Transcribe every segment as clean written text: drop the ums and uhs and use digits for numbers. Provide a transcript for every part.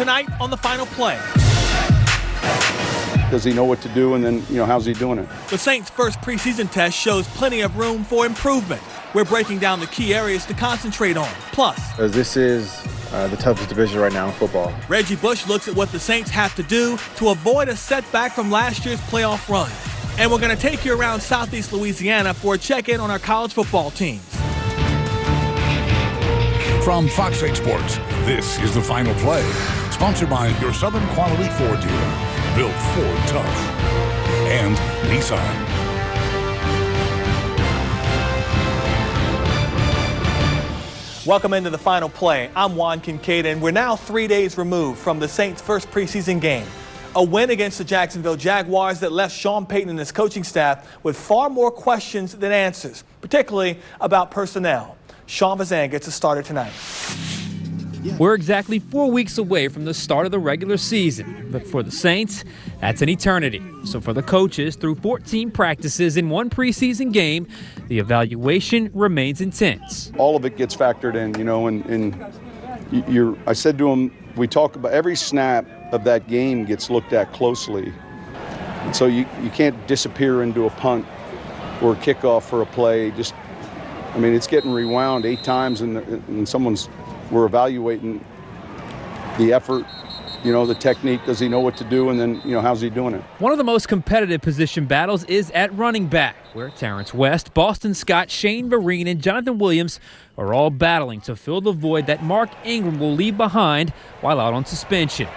tonight on the Final Play. Does he know what to do, and then, how's he doing it? The Saints' first preseason test shows plenty of room for improvement. We're breaking down the key areas to concentrate on. Plus, this is the toughest division right now in football. Reggie Bush looks at what the Saints have to do to avoid a setback from last year's playoff run. And we're going to take you around Southeast Louisiana for a check-in on our college football teams. From Fox 8 Sports, this is the Final Play, sponsored by your Southern Quality Ford dealer. Built Ford tough. And Nissan. Welcome into the Final Play. I'm Juan Kincaid, and we're now 3 days removed from the Saints' first preseason game. A win against the Jacksonville Jaguars that left Sean Payton and his coaching staff with far more questions than answers, particularly about personnel. Sean Fazan gets us started tonight. We're exactly 4 weeks away from the start of the regular season, but for the Saints, that's an eternity. So for the coaches, through 14 practices in one preseason game, the evaluation remains intense. All of it gets factored in, I said to him, we talk about every snap of that game gets looked at closely. And so you can't disappear into a punt or a kickoff for a play. It's getting rewound 8 times and we're evaluating the effort, the technique. Does he know what to do? And then, how's he doing it? One of the most competitive position battles is at running back, where Terrence West, Boston Scott, Shane Vereen, and Jonathan Williams are all battling to fill the void that Mark Ingram will leave behind while out on suspension.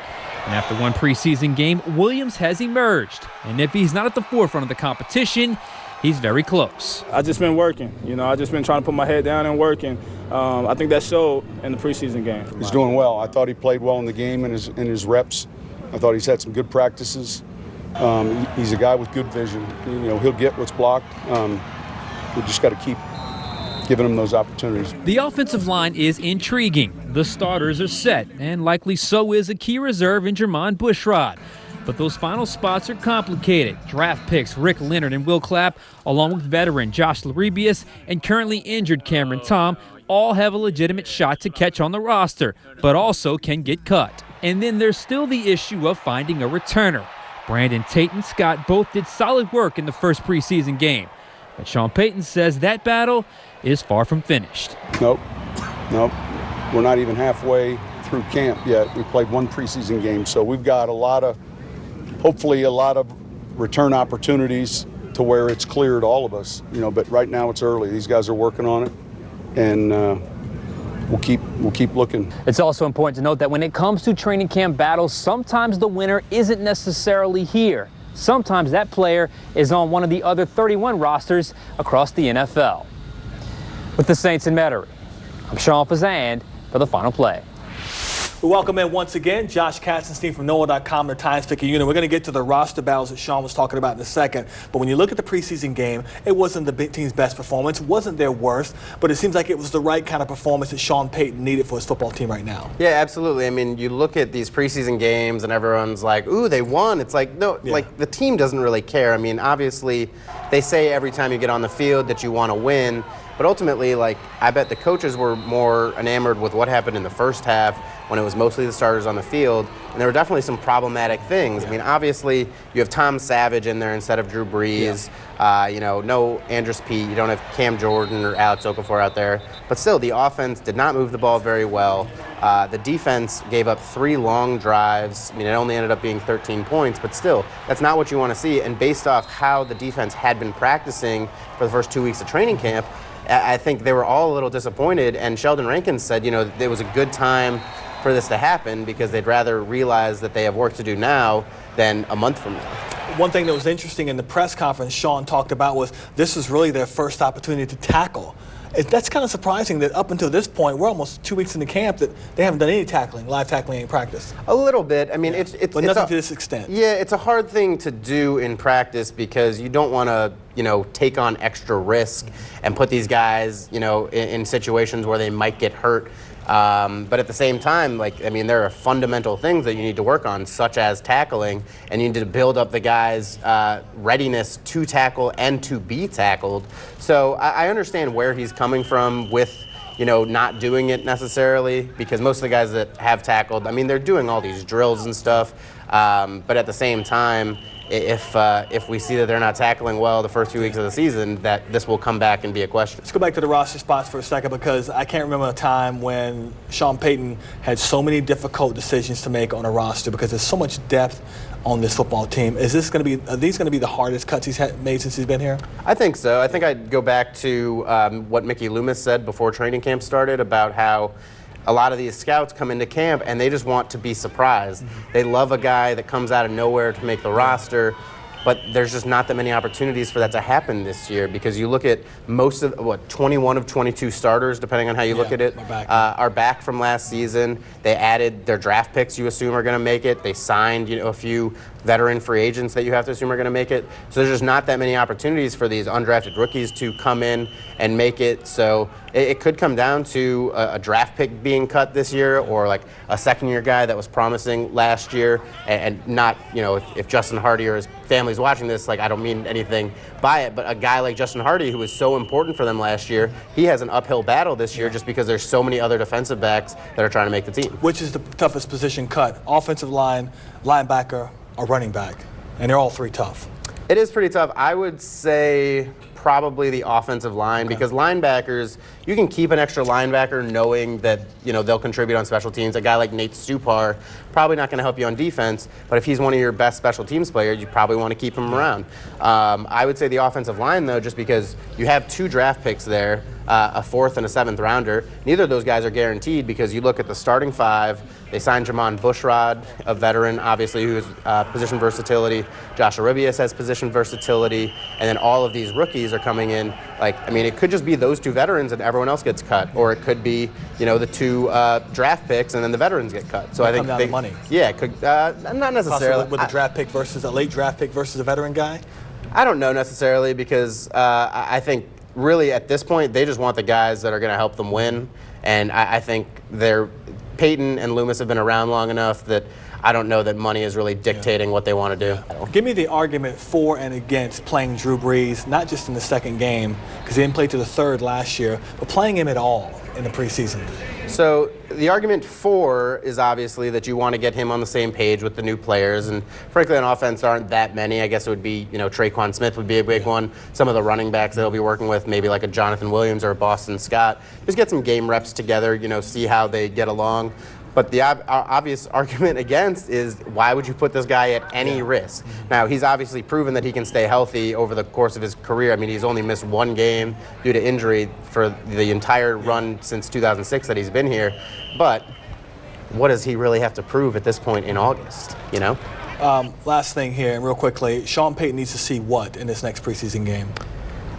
And after one preseason game, Williams has emerged. And if he's not at the forefront of the competition, he's very close. I've just been working. I've just been trying to put my head down and working. I think that showed in the preseason game. He's doing well. I thought he played well in the game in his reps. I thought he's had some good practices. He's a guy with good vision. He'll get what's blocked. We just got to keep giving him those opportunities. The offensive line is intriguing. The starters are set, and likely so is a key reserve in Jermon Bushrod. But those final spots are complicated. Draft picks Rick Leonard and Will Clapp, along with veteran Josh Larebius and currently injured Cameron Tom, all have a legitimate shot to catch on the roster, but also can get cut. And then there's still the issue of finding a returner. Brandon Tate and Scott both did solid work in the first preseason game. But Sean Payton says that battle is far from finished. Nope. We're not even halfway through camp yet. We played one preseason game, so we've got hopefully a lot of return opportunities to where it's clear to all of us, but right now it's early. These guys are working on it, and we'll keep looking. It's also important to note that when it comes to training camp battles, sometimes the winner isn't necessarily here. Sometimes that player is on one of the other 31 rosters across the NFL. With the Saints in Metairie, I'm Sean Fazan for the Final Play. We welcome in once again Josh Katzenstein from NOAA.com, the Times Picker Unit. We're going to get to the roster battles that Sean was talking about in a second. But when you look at the preseason game, it wasn't the team's best performance. It wasn't their worst. But it seems like it was the right kind of performance that Sean Payton needed for his football team right now. Yeah, absolutely. You look at these preseason games and everyone's like, ooh, they won. It's like, no, the team doesn't really care. Obviously, they say every time you get on the field that you want to win. But ultimately, I bet the coaches were more enamored with what happened in the first half when it was mostly the starters on the field. And there were definitely some problematic things. Obviously, you have Tom Savage in there instead of Drew Brees. No Andrus Peat. You don't have Cam Jordan or Alex Okafor out there. But still, the offense did not move the ball very well. The defense gave up 3 long drives. It only ended up being 13 points, but still, that's not what you want to see. And based off how the defense had been practicing for the first 2 weeks of training camp, I think they were all a little disappointed. And Sheldon Rankins said, it was a good time for this to happen because they'd rather realize that they have work to do now than a month from now. One thing that was interesting in the press conference Sean talked about was this was really their first opportunity to tackle. That's kind of surprising that up until this point, we're almost 2 weeks into camp, that they haven't done any tackling, live tackling in practice. A little bit. But nothing to this extent. Yeah, it's a hard thing to do in practice because you don't want to, take on extra risk and put these guys, in situations where they might get hurt. But at the same time, there are fundamental things that you need to work on, such as tackling, and you need to build up the guys' readiness to tackle and to be tackled. So I understand where he's coming from with, not doing it necessarily, because most of the guys that have tackled, I mean, they're doing all these drills and stuff, but at the same time, if we see that they're not tackling well the first few weeks of the season, that this will come back and be a question. Let's go back to the roster spots for a second, because I can't remember a time when Sean Payton had so many difficult decisions to make on a roster, because there's so much depth on this football team. Are these going to be the hardest cuts he's made since he's been here? I think so. I think I'd go back to what Mickey Loomis said before training camp started about how a lot of these scouts come into camp and they just want to be surprised. Mm-hmm. They love a guy that comes out of nowhere to make the roster, but there's just not that many opportunities for that to happen this year, because you look at most of, 21 of 22 starters, depending on how you look at it, are back from last season. They added their draft picks you assume are going to make it. They signed a few veteran free agents that you have to assume are going to make it. So there's just not that many opportunities for these undrafted rookies to come in and make it. So it could come down to a draft pick being cut this year, or like a second-year guy that was promising last year, and not, if Justin Hardy or his family's watching this, like, I don't mean anything by it, but a guy like Justin Hardy, who was so important for them last year, he has an uphill battle this year just because there's so many other defensive backs that are trying to make the team. Which is the toughest position cut? Offensive line, linebacker, or running back? And they're all three tough. It is pretty tough. I would say probably the offensive line, because linebackers, you can keep an extra linebacker knowing that they'll contribute on special teams. A guy like Nate Stupar, probably not going to help you on defense, but if he's one of your best special teams players, you probably want to keep him around. I would say the offensive line, though, just because you have 2 draft picks there, a 4th and a 7th rounder. Neither of those guys are guaranteed, because you look at the starting 5. They signed Jermon Bushrod, a veteran, obviously, who has position versatility. Josh Aribias has position versatility. And then all of these rookies are coming in. It could just be those 2 veterans and everyone else gets cut. Or it could be, the 2 draft picks and then the veterans get cut. So I think come down to money. Yeah, it could, not necessarily. Possibly with a draft pick versus a late draft pick versus a veteran guy? I don't know necessarily, because I think really at this point they just want the guys that are going to help them win. And I think Peyton and Loomis have been around long enough that I don't know that money is really dictating what they want to do. Give me the argument for and against playing Drew Brees, not just in the second game, because he didn't play to the 3rd last year, but playing him at all in the preseason. So the argument for is obviously that you want to get him on the same page with the new players, and frankly on offense there aren't that many. I guess it would be, Traquan Smith would be a big one. Some of the running backs that he'll be working with, maybe like a Jonathan Williams or a Boston Scott. Just get some game reps together, see how they get along. But the obvious argument against is, why would you put this guy at any risk? Now, he's obviously proven that he can stay healthy over the course of his career. I mean, he's only missed 1 game due to injury for the entire run since 2006 that he's been here. But what does he really have to prove at this point in August, Last thing here, and real quickly, Sean Payton needs to see what in this next preseason game?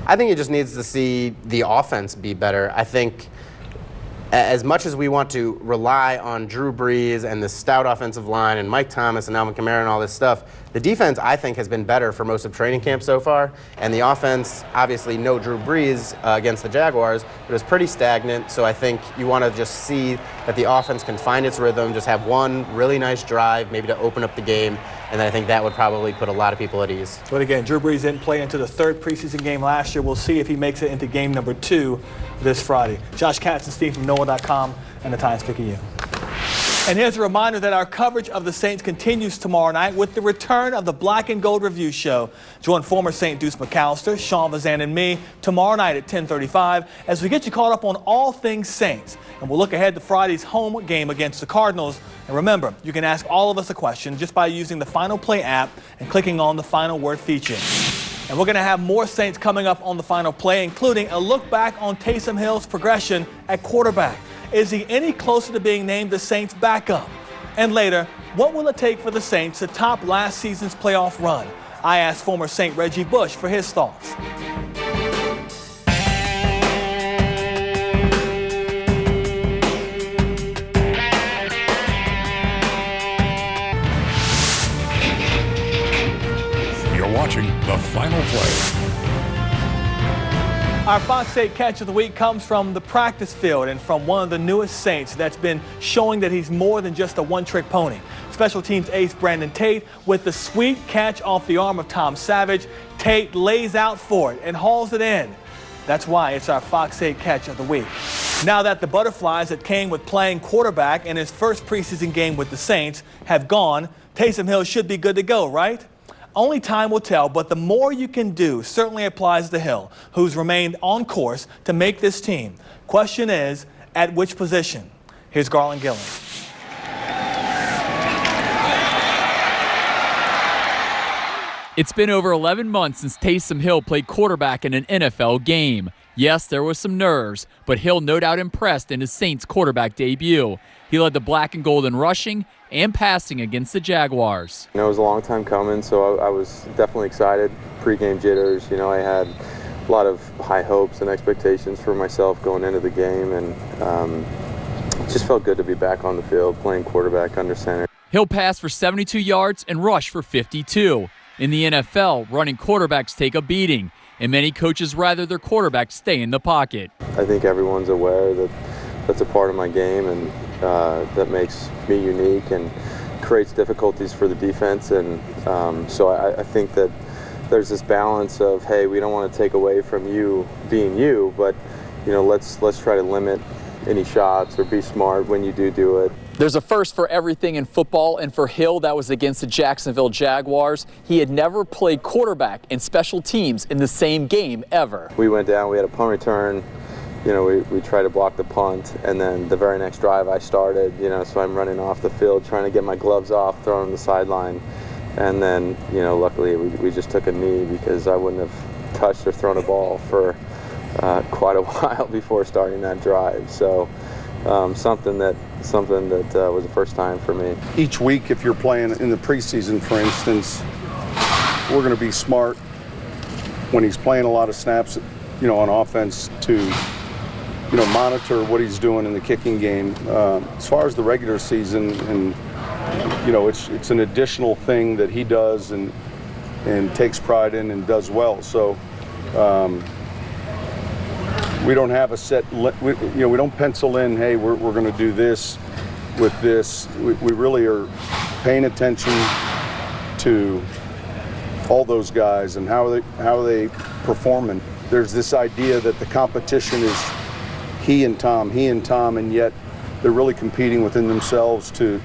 I think he just needs to see the offense be better. I think as much as we want to rely on Drew Brees and the stout offensive line and Mike Thomas and Alvin Kamara and all this stuff, the defense, I think, has been better for most of training camp so far. And the offense, obviously, no Drew Brees against the Jaguars, but it was pretty stagnant. So I think you want to just see that the offense can find its rhythm, just have one really nice drive, maybe to open up the game. And then I think that would probably put a lot of people at ease. But again, Drew Brees didn't play into the 3rd preseason game last year. We'll see if he makes it into game number 2 this Friday. Josh Katzenstein from NOAA.com and the Times-Picayune. And here's a reminder that our coverage of the Saints continues tomorrow night with the return of the Black and Gold Review Show. Join former Saint Deuce McAllister, Sean Vazan, and me tomorrow night at 10:35 as we get you caught up on all things Saints. And we'll look ahead to Friday's home game against the Cardinals. And remember, you can ask all of us a question just by using the FinalPlay app and clicking on the Final Word feature. And we're going to have more Saints coming up on the Final Play, including a look back on Taysom Hill's progression at quarterback. Is he any closer to being named the Saints' backup? And later, what will it take for the Saints to top last season's playoff run? I asked former Saint Reggie Bush for his thoughts. You're watching The Final Play. Our Fox 8 catch of the week comes from the practice field and from one of the newest Saints that's been showing that he's more than just a one-trick pony. Special teams ace Brandon Tate with the sweet catch off the arm of Tom Savage. Tate lays out for it and hauls it in. That's why it's our Fox 8 catch of the week. Now that the butterflies that came with playing quarterback in his first preseason game with the Saints have gone, Taysom Hill should be good to go, right? Only time will tell, but the more you can do certainly applies to Hill, who's remained on course to make this team. Question is, at which position? Here's Garland Gillen. It's been over 11 months since Taysom Hill played quarterback in an NFL game. Yes, there was some nerves, but Hill no doubt impressed in his Saints quarterback debut. He led the black and gold in rushing and passing against the Jaguars. It was a long time coming, so I was definitely excited. Pre-game jitters, I had a lot of high hopes and expectations for myself going into the game, and it just felt good to be back on the field playing quarterback under center. Hill passed for 72 yards and rushed for 52. In the NFL, running quarterbacks take a beating, and many coaches rather their quarterbacks stay in the pocket. I think everyone's aware that that's a part of my game, and that makes me unique and creates difficulties for the defense. And so I think that there's this balance of, hey, we don't want to take away from you being you, but let's try to limit any shots or be smart when you do it. There's a first for everything in football, and for Hill, that was against the Jacksonville Jaguars. He had never played quarterback and special teams in the same game ever. We went down, we had a punt return, we tried to block the punt, and then the very next drive I started, so I'm running off the field trying to get my gloves off, throwing the sideline, and then, luckily we just took a knee because I wouldn't have touched or thrown a ball for quite a while before starting that drive. So something that was the first time for me. Each week, if you're playing in the preseason, for instance, we're going to be smart when he's playing a lot of snaps, on offense to, monitor what he's doing in the kicking game. As far as the regular season, and it's an additional thing that he does and takes pride in and does well. So we don't have a set, we don't pencil in, hey, we're going to do this with this. We really are paying attention to all those guys and how are they performing. There's this idea that the competition is he and Tom, and yet they're really competing within themselves to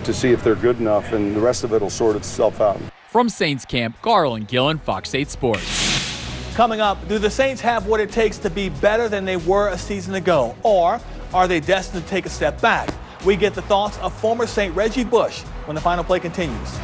see if they're good enough, and the rest of it will sort itself out. From Saints camp, Garland Gillen, Fox 8 Sports. Coming up, do the Saints have what it takes to be better than they were a season ago? Or are they destined to take a step back? We get the thoughts of former Saint Reggie Bush when the final play continues.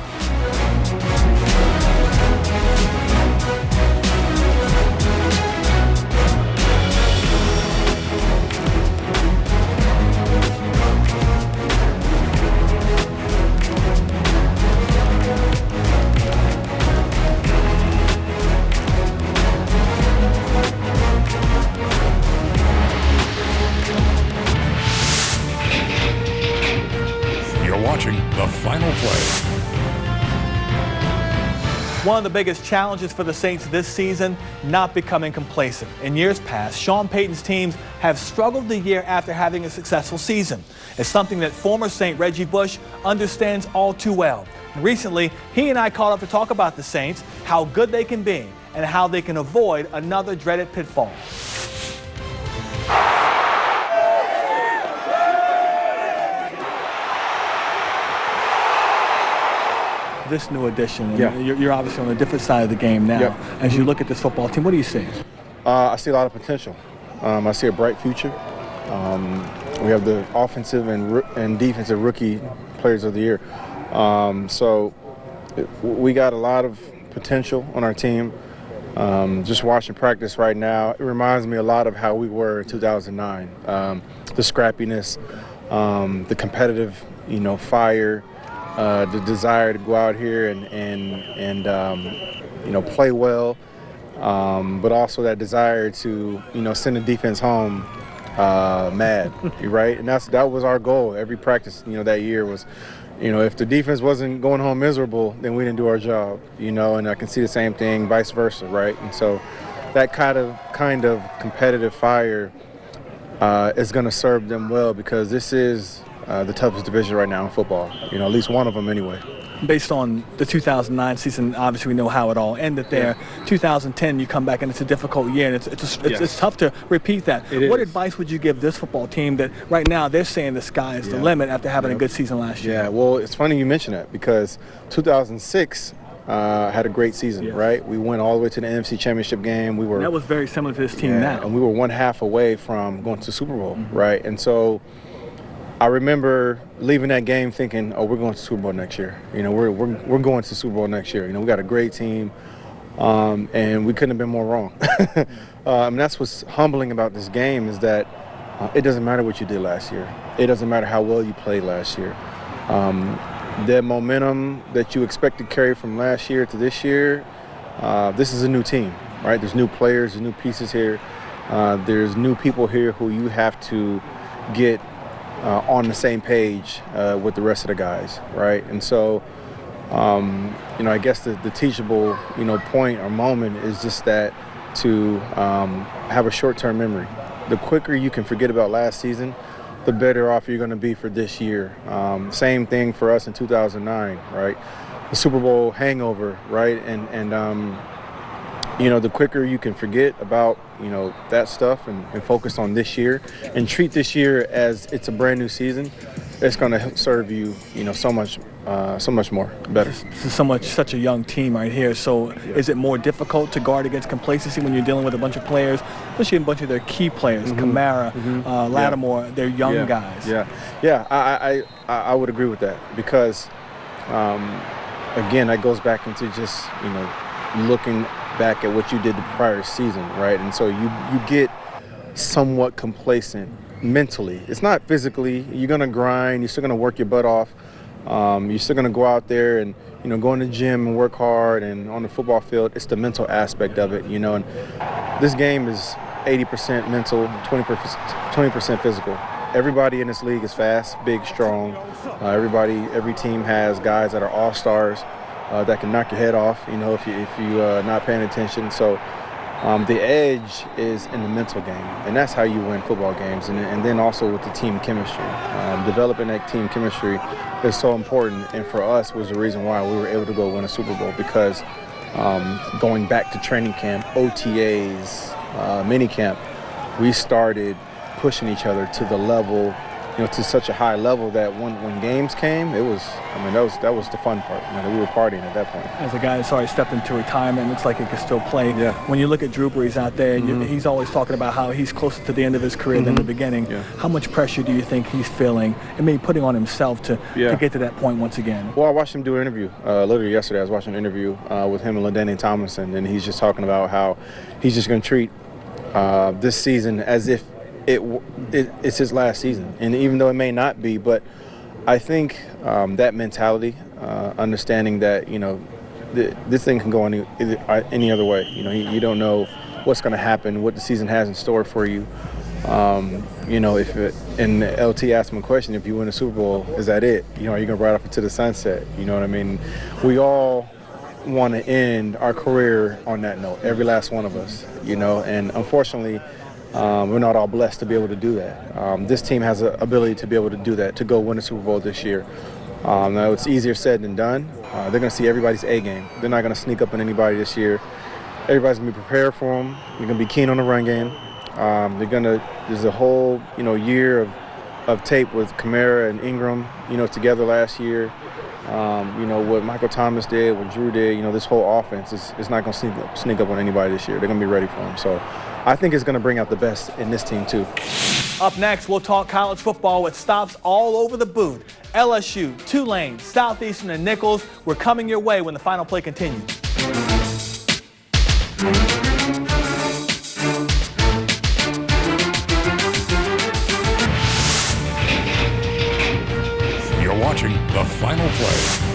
Watching the final play. One of the biggest challenges for the Saints this season, not becoming complacent. In years past, Sean Payton's teams have struggled the year after having a successful season. It's something that former Saint Reggie Bush understands all too well. Recently, he and I caught up to talk about the Saints, how good they can be, and how they can avoid another dreaded pitfall. This new addition, you're obviously on a different side of the game now. Yeah. As you look at this football team, what do you see? I see a lot of potential. I see a bright future. We have the offensive and defensive rookie players of the year. So we got a lot of potential on our team. Just watching practice right now, it reminds me a lot of how we were in 2009. The scrappiness, the competitive, fire, the desire to go out here and play well, but also that desire to send the defense home mad, right? And that was our goal. Every practice that year was, if the defense wasn't going home miserable, then we didn't do our job, and I can see the same thing vice versa, right? And so that kind of competitive fire is going to serve them well, because this is the toughest division right now in football. You know, at least one of them anyway. Based on the 2009 season, obviously we know how it all ended there. 2010, you come back and it's a difficult year, and it's tough to repeat that. What advice would you give this football team that right now they're saying the sky is the limit after having a good season last year? Yeah, well, it's funny you mention that because 2006 had a great season, right? We went all the way to the NFC Championship game. That was very similar to this team now. And we were one half away from going to the Super Bowl, right? And so I remember leaving that game thinking, oh, we're going to the Super Bowl next year. You know, we're going to the Super Bowl next year. You know, we got a great team, and we couldn't have been more wrong. And that's what's humbling about this game is that it doesn't matter what you did last year. It doesn't matter how well you played last year. The momentum that you expect to carry from last year to this year, this is a new team, right? There's new players, there's new pieces here. There's new people here who you have to get on the same page with the rest of the guys, right? And so, you know, I guess the teachable, you know, point or moment is just that to have a short-term memory. The quicker you can forget about last season, the better off you're going to be for this year. Same thing for us in 2009, right? The Super Bowl hangover, right? And you know, the quicker you can forget about, you know, that stuff and focus on this year and treat this year as it's a brand new season, it's going to serve you, you know, so much more better. Such a young team right here. So is it more difficult to guard against complacency when you're dealing with a bunch of players, especially a bunch of their key players, Kamara, Lattimore, they're young guys? I would agree with that because, again, that goes back into just, you know, looking back at what you did the prior season, right? And so you get somewhat complacent mentally. It's not physically. You're going to grind. You're still going to work your butt off. You're still going to go out there and, you know, go in the gym and work hard and on the football field. It's the mental aspect of it, you know. And this game is 80% mental, 20% physical. Everybody in this league is fast, big, strong. Every team has guys that are all-stars. That can knock your head off, you know, if you're not paying attention. So the edge is in the mental game, and that's how you win football games. And then also with the team chemistry. Developing that team chemistry is so important, and for us was the reason why we were able to go win a Super Bowl because going back to training camp, OTAs, minicamp, we started pushing each other to the level, you know, to such a high level that when games came, it was, I mean, that was the fun part. You know, we were partying at that point. As a guy that's already stepped into retirement, looks like he can still play. Yeah. When you look at Drew Brees out there, he's always talking about how he's closer to the end of his career than the beginning. Yeah. How much pressure do you think he's feeling and maybe putting on himself to get to that point once again? Well, I watched him do an interview. Literally yesterday, I was watching an interview with him and LaDainian Tomlinson, and he's just talking about how he's just going to treat this season as if it's his last season, and even though it may not be, but I think that mentality, understanding that, you know, this thing can go any other way. You know, you don't know what's going to happen, what the season has in store for you. You know, and LT asked him a question: if you win a Super Bowl, is that it? You know, are you going to ride off into the sunset? You know what I mean? We all want to end our career on that note, every last one of us. You know, and unfortunately, we're not all blessed to be able to do that. This team has the ability to be able to do that, to go win a Super Bowl this year. Now, it's easier said than done. They're going to see everybody's A game. They're not going to sneak up on anybody this year. Everybody's going to be prepared for them. They're going to be keen on the run game. There's a whole, you know, year of tape with Kamara and Ingram, you know, together last year. You know, what Michael Thomas did, what Drew did, you know, this whole offense is not going to sneak up on anybody this year. They're going to be ready for them. So I think it's going to bring out the best in this team, too. Up next, we'll talk college football with stops all over the boot. LSU, Tulane, Southeastern, and Nichols. We're coming your way when the Final Play continues. You're watching the Final Play.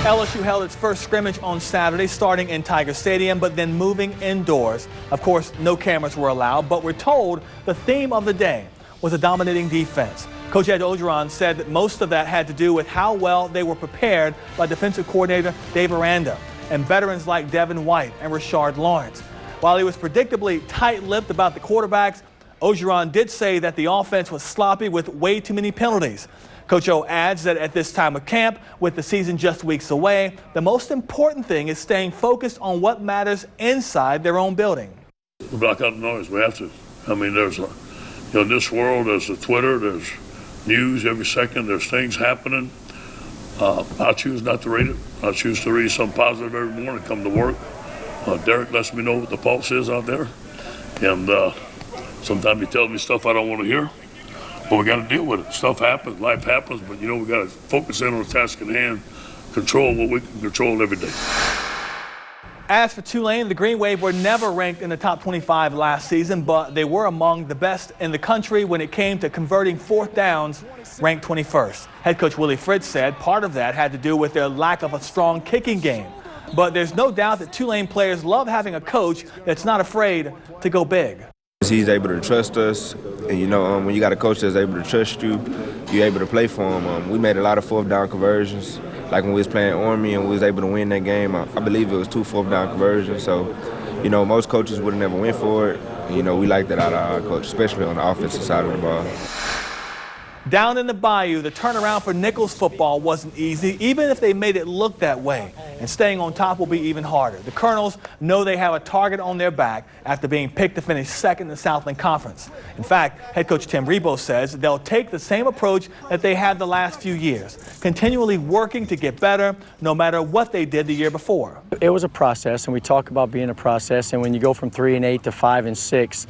LSU held its first scrimmage on Saturday, starting in Tiger Stadium, but then moving indoors. Of course, no cameras were allowed, but we're told the theme of the day was a dominating defense. Coach Ed Orgeron said that most of that had to do with how well they were prepared by defensive coordinator Dave Aranda and veterans like Devin White and Rashard Lawrence. While he was predictably tight-lipped about the quarterbacks, Orgeron did say that the offense was sloppy with way too many penalties. Coach O adds that at this time of camp, with the season just weeks away, the most important thing is staying focused on what matters inside their own building. We block out the noise. We have to. I mean, there's in this world, there's the Twitter, there's news every second, there's things happening. I choose not to read it. I choose to read something positive every morning, come to work. Derek lets me know what the pulse is out there. And sometimes he tells me stuff I don't want to hear. But we got to deal with it. Stuff happens, life happens, but we got to focus in on the task at hand, control what we can control every day. As for Tulane, the Green Wave were never ranked in the top 25 last season, but they were among the best in the country when it came to converting fourth downs, ranked 21st. Head coach Willie Fritz said part of that had to do with their lack of a strong kicking game. But there's no doubt that Tulane players love having a coach that's not afraid to go big. He's able to trust us, and when you got a coach that's able to trust you, you're able to play for him. We made a lot of fourth down conversions, like when we was playing Army and we was able to win that game. I believe it was 2 fourth down conversions. So, most coaches would have never went for it. We like that out of our coach, especially on the offensive side of the ball. Down in the Bayou, the turnaround for Nichols football wasn't easy, even if they made it look that way. And staying on top will be even harder. The Colonels know they have a target on their back after being picked to finish second in the Southland Conference. In fact, head coach Tim Rebo says they'll take the same approach that they had the last few years, continually working to get better no matter what they did the year before. It was a process, and we talk about being a process, and when you go from 3-8 to 5-6,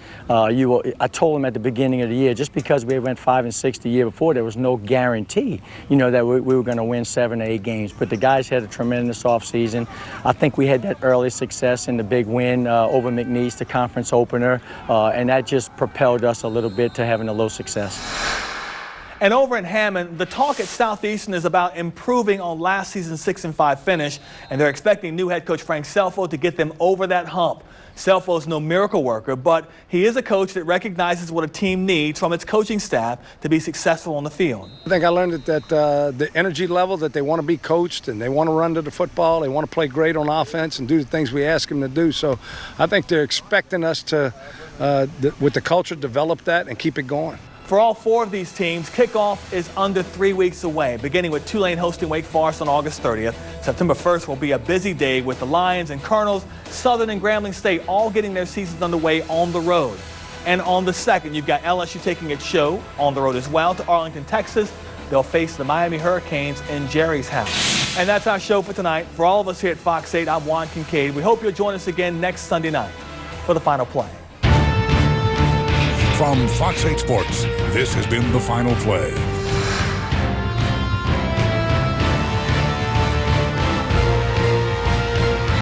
I told them at the beginning of the year, just because we went 5-6 the year before, there was no guarantee, that we were going to win 7 or 8 games. But the guys had a tremendous offseason. I think we had that early success in the big win over McNeese, the conference opener, and that just propelled us a little bit to having a little success. And over in Hammond, the talk at Southeastern is about improving on last season's 6-5 finish, and they're expecting new head coach Frank Selfo to get them over that hump. Selfo's no miracle worker, but he is a coach that recognizes what a team needs from its coaching staff to be successful on the field. I think I learned that the energy level that they want to be coached and they want to run to the football, they want to play great on offense and do the things we ask them to do. So I think they're expecting us to, with the culture, develop that and keep it going. For all 4 of these teams, kickoff is under 3 weeks away, beginning with Tulane hosting Wake Forest on August 30th. September 1st will be a busy day with the Lions and Colonels, Southern and Grambling State all getting their seasons underway on the road. And on the 2nd, you've got LSU taking its show on the road as well to Arlington, Texas. They'll face the Miami Hurricanes in Jerry's house. And that's our show for tonight. For all of us here at Fox 8, I'm Juan Kincaid. We hope you'll join us again next Sunday night for the Final Play. From Fox 8 Sports, this has been The Final Play.